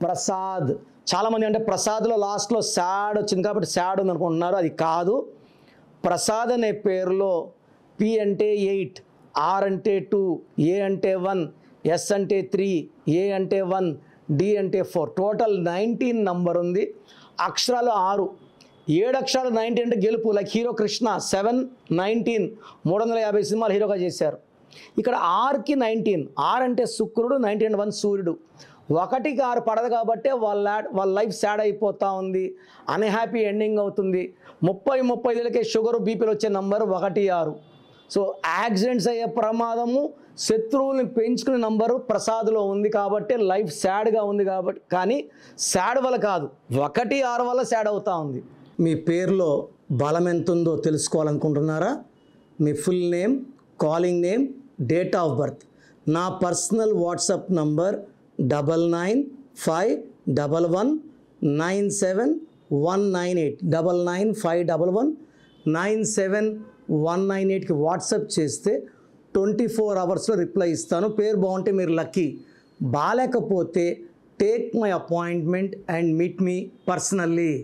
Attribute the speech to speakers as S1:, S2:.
S1: ప్రసాద్. చాలామంది అంటే ప్రసాద్లో లాస్ట్లో శాడ్ వచ్చింది కాబట్టి శాడ్ ఉంది అనుకుంటున్నారు, అది కాదు. ప్రసాద్ అనే పేరులో పి అంటే 8, ఆర్ అంటే 2, ఏ అంటే 1, ఎస్ అంటే 3, ఏ అంటే 1, డి అంటే 4, టోటల్ 19 నంబర్ ఉంది. అక్షరాలు 6, 7 అక్షరాలు 19 అంటే గెలుపు. లైక్ హీరో కృష్ణ 7, 19 350 సినిమాలు హీరోగా చేశారు. ఇక్కడ ఆర్కి 19, ఆర్ అంటే శుక్రుడు, 19 అంటే 1 సూర్యుడు. 1కి 6 పడదు కాబట్టి వాళ్ళ లైఫ్ సాడ్ అయిపోతూ ఉంది, అన్హ్యాపీ ఎండింగ్ అవుతుంది. 30-35 షుగరు బీపీలు వచ్చే నంబర్ 1, 6. సో యాక్సిడెంట్స్ అయ్యే ప్రమాదము, శత్రువుల్ని పెంచుకునే నంబరు ప్రసాద్లో ఉంది కాబట్టి లైఫ్ సాడ్గా ఉంది కాబట్టి, కానీ సాడ్ వల్ల కాదు, 1, 6 వల్ల సాడ్ అవుతూ ఉంది. మీ పేరులో బలం ఎంత ఉందో తెలుసుకోవాలనుకుంటున్నారా? మీ full name, calling name, date of birth. నా పర్సనల్ వాట్సాప్ నంబర్ 9951197198, 9951197198కి వాట్సాప్ చేస్తే 24 అవర్స్లో రిప్లై ఇస్తాను. పేరు బాగుంటే మీరు లక్కీ, బాలేకపోతే take my appointment and meet me personally.